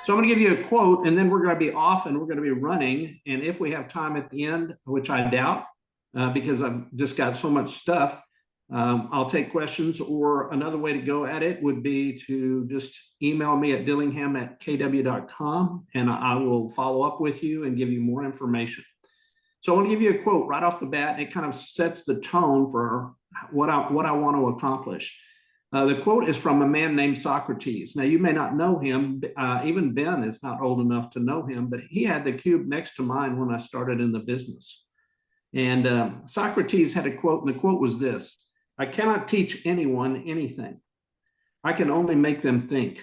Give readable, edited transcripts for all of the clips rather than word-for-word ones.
So I'm going to give you a quote, and then we're going to be off and we're going to be running. And if we have time at the end, which I doubt, because I've just got so much stuff, I'll take questions. Or another way to go at it would be to just email me at dillingham@kw.com, and I will follow up with you and give you more information. So I want to give you a quote right off the bat, and it kind of sets the tone for what I want to accomplish. The quote is from a man named Socrates. Now, you may not know him. Even Ben is not old enough to know him, but he had the cube next to mine when I started in the business. And Socrates had a quote, and the quote was this: "I cannot teach anyone anything. I can only make them think."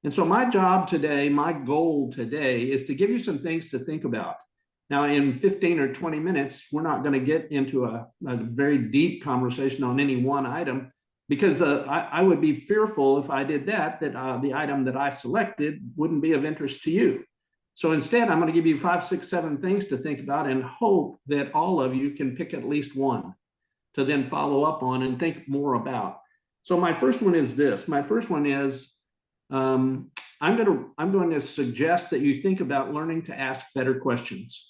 And so my job today, my goal today, is to give you some things to think about. Now, in 15 or 20 minutes, we're not going to get into a very deep conversation on any one item, because I would be fearful if I did that the item that I selected wouldn't be of interest to you. So instead, I'm going to give you 5, 6, 7 things to think about, and hope that all of you can pick at least one to then follow up on and think more about. So my first one is this. My first one is I'm going to suggest that you think about learning to ask better questions.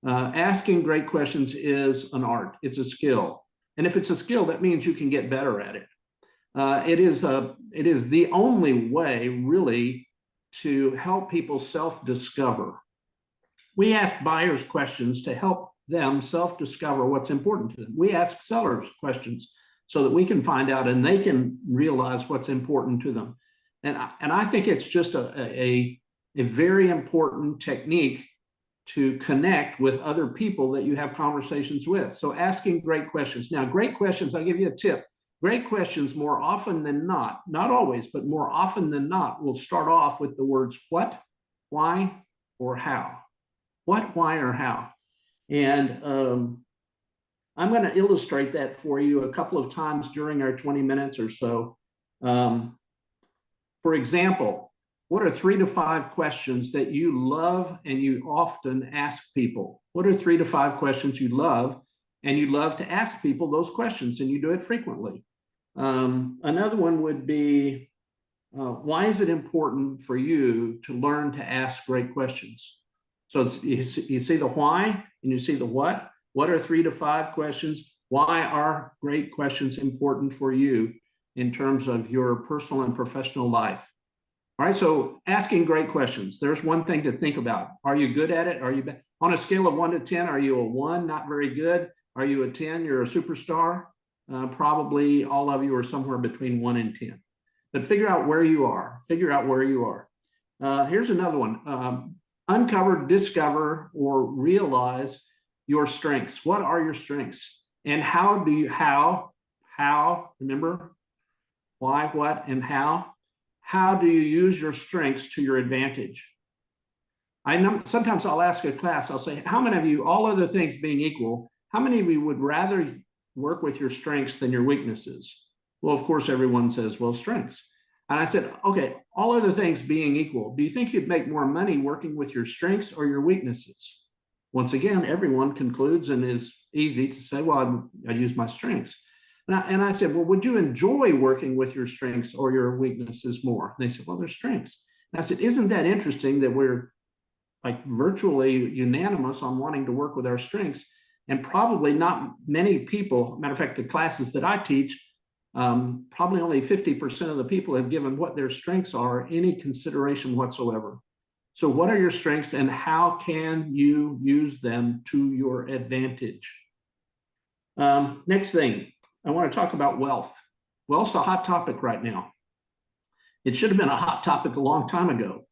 Asking great questions is an art. It's a skill. And if it's a skill, that means you can get better at it. It is the only way, really, to help people self-discover. We ask buyers questions to help them self-discover what's important to them. We ask sellers questions so that we can find out and they can realize what's important to them. And I think it's just a very important technique to connect with other people that you have conversations with. So asking great questions. Now, great questions, I'll give you a tip. Great questions, more often than not always, but more often than not, will start off with the words what, why, or how. What, why, or how. And I'm going to illustrate that for you a couple of times during our 20 minutes or so. For example, what are 3 to 5 questions that you love and you often ask people? What are 3 to 5 questions you love and you love to ask people those questions, and you do it frequently? Another one would be, why is it important for you to learn to ask great questions? So you see the why and you see the what. What are 3 to 5 questions? Why are great questions important for you in terms of your personal and professional life? All right, so asking great questions. There's one thing to think about. Are you good at it? Are you on a scale of 1 to 10? Are you a 1, not very good? Are you a 10? You're a superstar? Probably all of you are somewhere between 1 and 10. But figure out where you are. Figure out where you are. Here's another one. Uncover, discover, or realize your strengths. What are your strengths? And how do you, remember, why, what, and how? How do you use your strengths to your advantage? I know sometimes I'll ask a class, I'll say, how many of you, all other things being equal, how many of you would rather work with your strengths than your weaknesses? Well, of course, everyone says, well, strengths. And I said, okay, all other things being equal, do you think you'd make more money working with your strengths or your weaknesses? Once again, everyone concludes, and is easy to say, well, I use my strengths. And I said, well, would you enjoy working with your strengths or your weaknesses more? And they said, well, they're strengths. And I said, isn't that interesting that we're like virtually unanimous on wanting to work with our strengths? And probably not many people, matter of fact, the classes that I teach, probably only 50% of the people have given what their strengths are any consideration whatsoever. So what are your strengths, and how can you use them to your advantage? Next thing, I want to talk about wealth. Wealth's a hot topic right now. It should have been a hot topic a long time ago.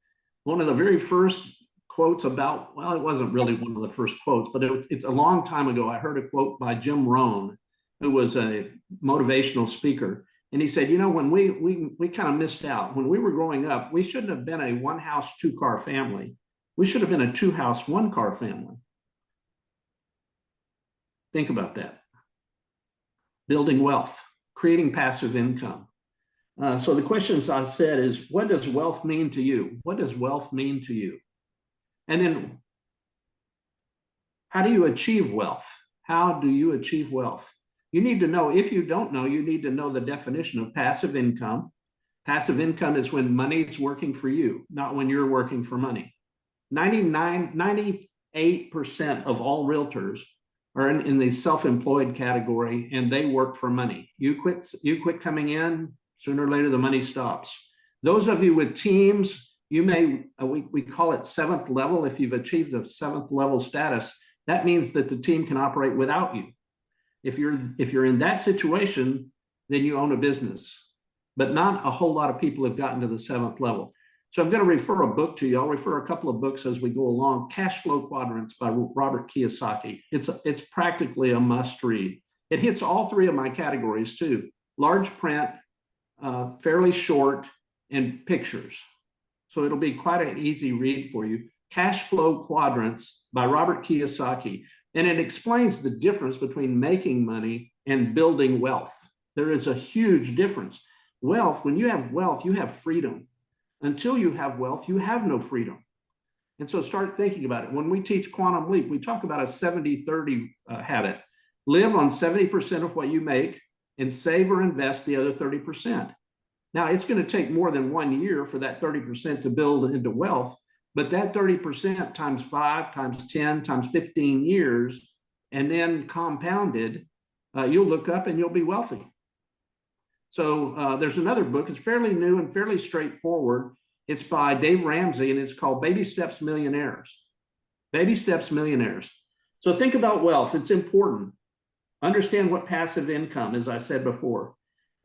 One of the very first quotes about, well, it wasn't really one of the first quotes, but it's a long time ago. I heard a quote by Jim Rohn, who was a motivational speaker. And he said, you know, when we kind of missed out. When we were growing up, we shouldn't have been a 1-house, 2-car family. We should have been a 2-house, 1-car family. Think about that. Building wealth, creating passive income. So the questions I said is, what does wealth mean to you? What does wealth mean to you? And then, how do you achieve wealth? How do you achieve wealth? You need to know, if you don't know, you need to know the definition of passive income. Passive income is when money's working for you, not when you're working for money. 98% of all realtors are in the self-employed category, and they work for money. You quit coming in, sooner or later the money stops. Those of you with teams, you may, we call it 7th level. If you've achieved a 7th level status, that means that the team can operate without you. If you're in that situation, then you own a business. But not a whole lot of people have gotten to the 7th level. So I'm going to refer a book to you. I'll refer a couple of books as we go along. Cashflow Quadrants by Robert Kiyosaki. It's practically a must read. It hits all 3 of my categories too. Large print, fairly short, and pictures. So it'll be quite an easy read for you. Cashflow Quadrants by Robert Kiyosaki. And it explains the difference between making money and building wealth. There is a huge difference. Wealth, when you have wealth, you have freedom. Until you have wealth, you have no freedom. And so start thinking about it. When we teach Quantum Leap, we talk about a 70-30 habit. Live on 70% of what you make and save or invest the other 30%. Now, it's going to take more than 1 year for that 30% to build into wealth, but that 30% times 5, times 10, times 15 years, and then compounded, you'll look up and you'll be wealthy. So there's another book. It's fairly new and fairly straightforward. It's by Dave Ramsey, and it's called Baby Steps Millionaires. Baby Steps Millionaires. So think about wealth. It's important. Understand what passive income, as I said before.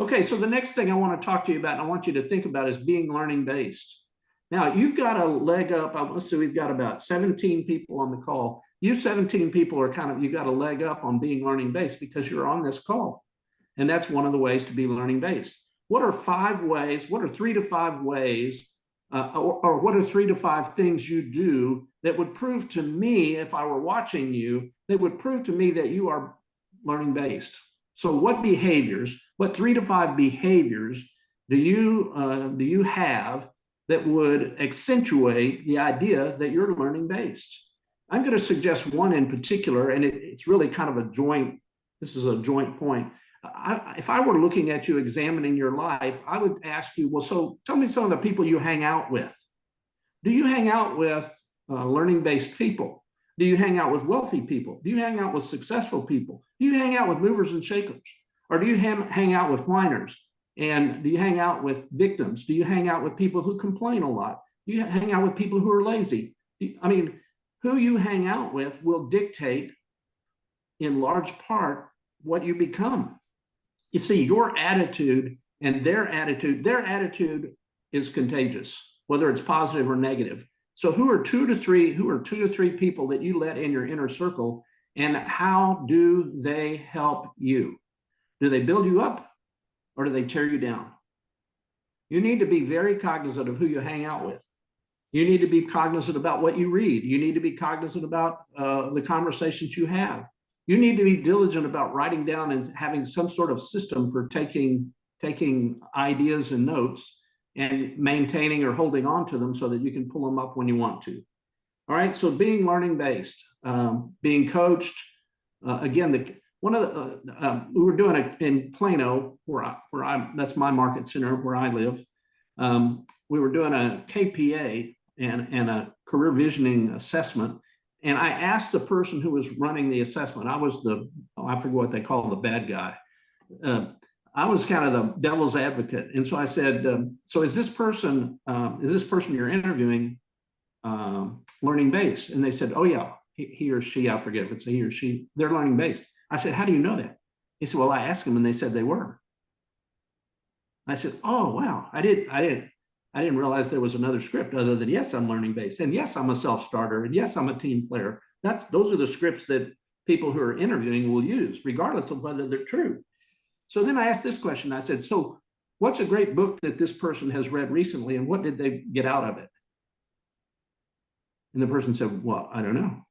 Okay, so the next thing I want to talk to you about, and I want you to think about, is being learning-based. Now, you've got a leg up. Let's see, we've got about 17 people on the call. You 17 people are you got a leg up on being learning-based because you're on this call. And that's one of the ways to be learning-based. What are 5 ways? What are 3 to 5 ways, or what are 3 to 5 things you do that would prove to me, if I were watching you, that would prove to me that you are learning-based? So what behaviors, what 3 to 5 behaviors do you have that would accentuate the idea that you're learning-based? I'm going to suggest one in particular, and it's really kind of a joint point. If I were looking at you, examining your life, I would ask you, well, so tell me some of the people you hang out with. Do you hang out with learning-based people? Do you hang out with wealthy people? Do you hang out with successful people? Do you hang out with movers and shakers? Or do you hang out with whiners? And do you hang out with victims? Do you hang out with people who complain a lot? Do you hang out with people who are lazy? I mean, who you hang out with will dictate, in large part, what you become. You see, your attitude and their attitude is contagious, whether it's positive or negative. So who are two to three people that you let in your inner circle, and how do they help you? Do they build you up or do they tear you down? You need to be very cognizant of who you hang out with. You need to be cognizant about what you read. You need to be cognizant about the conversations you have. You need to be diligent about writing down and having some sort of system for taking ideas and notes and maintaining or holding on to them so that you can pull them up when you want to. All right, so being learning-based, being coached. Again, we were doing it in Plano, that's my market center where I live. We were doing a KPA and a career visioning assessment. And I asked the person who was running the assessment, I forget what they call the bad guy. I was kind of the devil's advocate. And so I said, so is this person you're interviewing learning based? And they said, oh yeah, he or she, I forget if it's a he or she, they're learning based. I said, how do you know that? He said, well, I asked them and they said they were. I said, oh, wow, I didn't realize there was another script other than, yes, I'm learning based, and yes, I'm a self-starter, and yes, I'm a team player. Those are the scripts that people who are interviewing will use, regardless of whether they're true. So then I asked this question. I said, so what's a great book that this person has read recently, and what did they get out of it? And the person said, well, I don't know.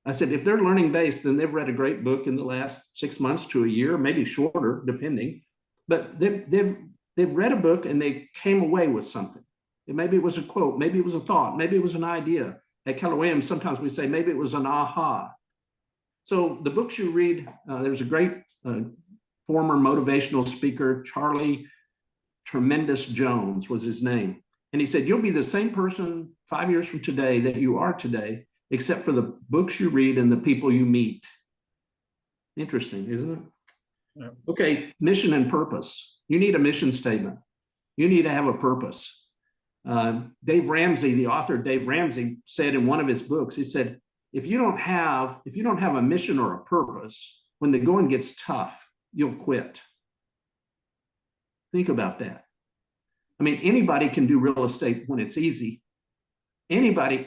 I said, if they're learning based, then they've read a great book in the last 6 months to a year, maybe shorter, depending. But they've read a book and they came away with something. And maybe it was a quote, maybe it was a thought, maybe it was an idea. At Keller Williams, sometimes we say maybe it was an aha. So the books you read, there's a great former motivational speaker, Charlie Tremendous Jones was his name. And he said, you'll be the same person 5 years from today that you are today, except for the books you read and the people you meet. Interesting, isn't it? Yeah. Okay, mission and purpose. You need a mission statement. You need to have a purpose. Dave Ramsey, the author Dave Ramsey, said in one of his books, he said, if you don't have a mission or a purpose, when the going gets tough, you'll quit. Think about that. I mean, anybody can do real estate when it's easy. Anybody,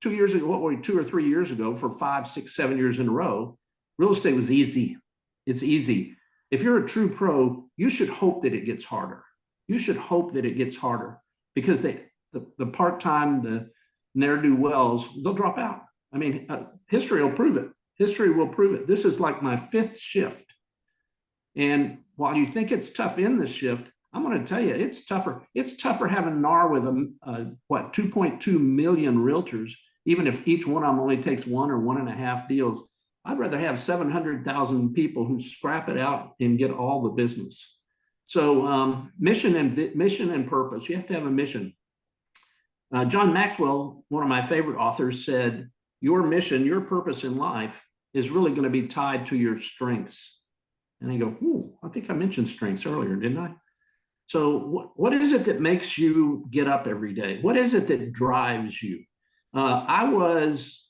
2 years ago, what were we, 2 or 3 years ago, for 5, 6, 7 years in a row, real estate was easy. It's easy. If you're a true pro, you should hope that it gets harder. You should hope that it gets harder, because the part-time, the ne'er-do-wells, they'll drop out. I mean, history will prove it. History will prove it. This is like my 5th shift. And while you think it's tough in this shift, I'm going to tell you, it's tougher. It's tougher having NAR with 2.2 million realtors, even if each one of them only takes 1 or 1.5 deals. I'd rather have 700,000 people who scrap it out and get all the business. So mission and purpose. You have to have a mission. John Maxwell, one of my favorite authors, said, your mission, your purpose in life is really going to be tied to your strengths. And I go, ooh, I think I mentioned strengths earlier, didn't I? So what is it that makes you get up every day? What is it that drives you? I was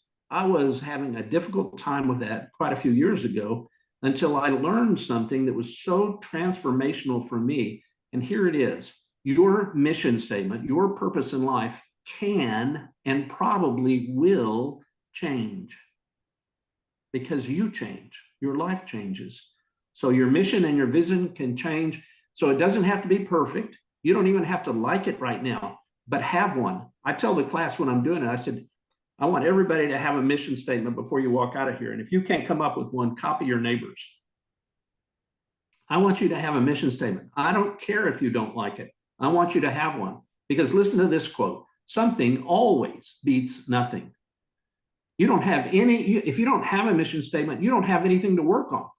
having a difficult time with that quite a few years ago, until I learned something that was so transformational for me. And here it is. Your mission statement, your purpose in life can and probably will change, because you change, your life changes. So your mission and your vision can change. So it doesn't have to be perfect. You don't even have to like it right now, but have one. I tell the class when I'm doing it, I said, I want everybody to have a mission statement before you walk out of here. And if you can't come up with one, copy your neighbors. I want you to have a mission statement. I don't care if you don't like it. I want you to have one, because listen to this quote. Something always beats nothing. You don't have if you don't have a mission statement, you don't have anything to work on.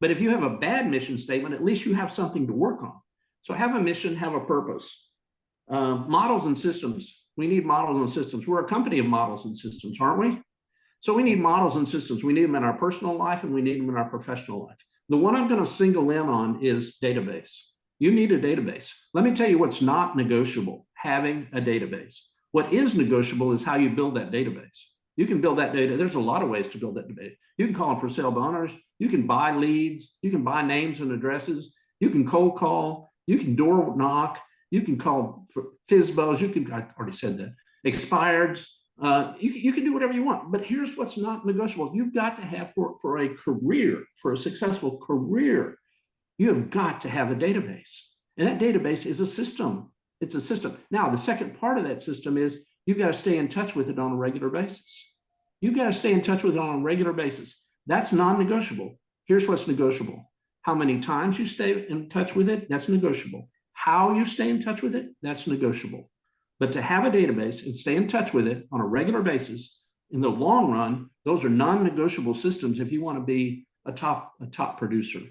But if you have a bad mission statement, at least you have something to work on. So have a mission, have a purpose. Models and systems. We need models and systems. We're a company of models and systems, aren't we? So we need models and systems. We need them in our personal life, and we need them in our professional life. The one I'm going to single in on is database. You need a database. Let me tell you what's not negotiable: having a database. What is negotiable is how you build that database. You can build that data. There's a lot of ways to build that database. You can call them for sale by owners. You can buy leads. You can buy names and addresses. You can cold call. You can door knock. You can call for FISBOs. I already said that. Expireds. You can do whatever you want. But here's what's not negotiable. You've got to have, for a career, for a successful career, you have got to have a database. And that database is a system. It's a system. Now, the second part of that system is you've got to stay in touch with it on a regular basis. You've got to stay in touch with it on a regular basis. That's non-negotiable. Here's what's negotiable. How many times you stay in touch with it, that's negotiable. How you stay in touch with it, that's negotiable. But to have a database and stay in touch with it on a regular basis, in the long run, those are non-negotiable systems if you want to be a top producer.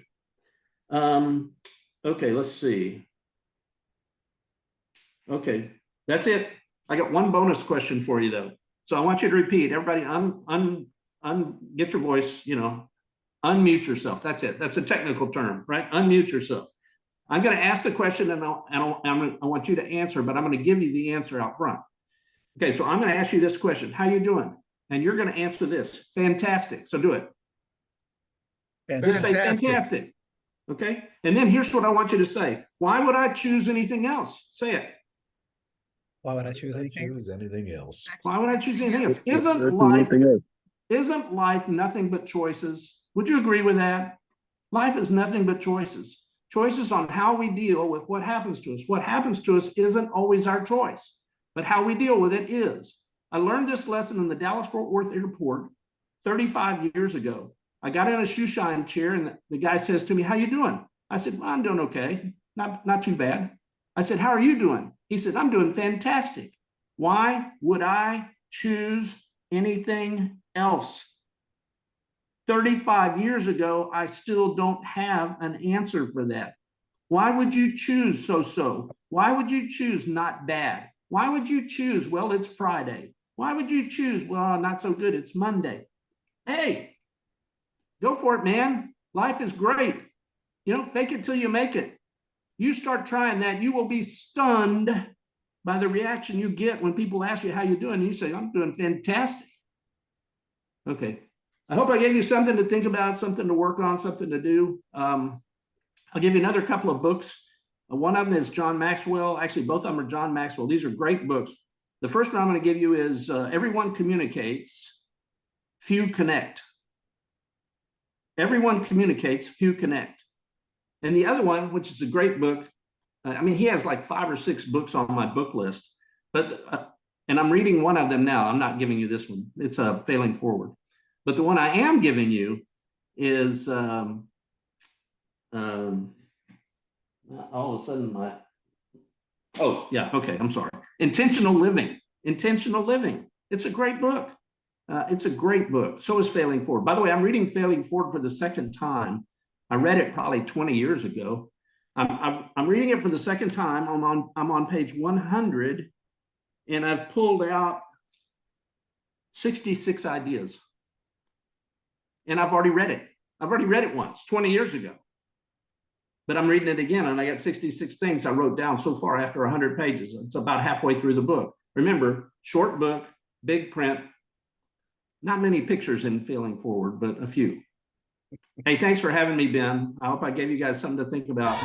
Okay, let's see. Okay, that's it. I got one bonus question for you, though. So I want you to repeat. Everybody, get your voice, unmute yourself. That's it. That's a technical term, right? Unmute yourself. I'm going to ask the question, and I want you to answer, but I'm going to give you the answer out front. Okay, so I'm going to ask you this question. How you doing? And you're going to answer this. Fantastic. So do it. Fantastic. Say fantastic. Okay? And then here's what I want you to say. Why would I choose anything else? Say it. Why would I choose anything else? Why would I choose anything else? Isn't life nothing but choices? Would you agree with that? Life is nothing but choices. Choices on how we deal with what happens to us. What happens to us isn't always our choice, but how we deal with it is. I learned this lesson in the Dallas-Fort Worth airport 35 years ago. I got in a shoe shine chair, and the guy says to me, "How you doing?" I said, "Well, I'm doing okay. Not too bad." I said, "How are you doing?" He said, "I'm doing fantastic." Why would I choose anything else? 35 years ago, I still don't have an answer for that. Why would you choose so-so? Why would you choose not bad? Why would you choose, well, it's Friday? Why would you choose, well, not so good, it's Monday? Hey, go for it, man. Life is great. Fake it till you make it. You start trying that, you will be stunned by the reaction you get when people ask you how you're doing. And you say, I'm doing fantastic. Okay. I hope I gave you something to think about, something to work on, something to do. I'll give you another couple of books. One of them is John Maxwell. Actually, both of them are John Maxwell. These are great books. The first one I'm going to give you is Everyone Communicates, Few Connect. Everyone communicates, few connect. And the other one, which is a great book, he has like 5 or 6 books on my book list, and I'm reading one of them now. I'm not giving you this one. It's Failing Forward. But the one I am giving you is all of a sudden I'm sorry. Intentional Living. Intentional Living. It's a great book. It's a great book. So is Failing Forward. By the way, I'm reading Failing Forward for the second time. I read it probably 20 years ago. I'm reading it for the second time. I'm on page 100, and I've pulled out 66 ideas. And I've already read it. I've already read it once, 20 years ago. But I'm reading it again, and I got 66 things I wrote down so far after 100 pages. It's about halfway through the book. Remember, short book, big print, not many pictures in Failing Forward, but a few. Hey, thanks for having me, Ben. I hope I gave you guys something to think about.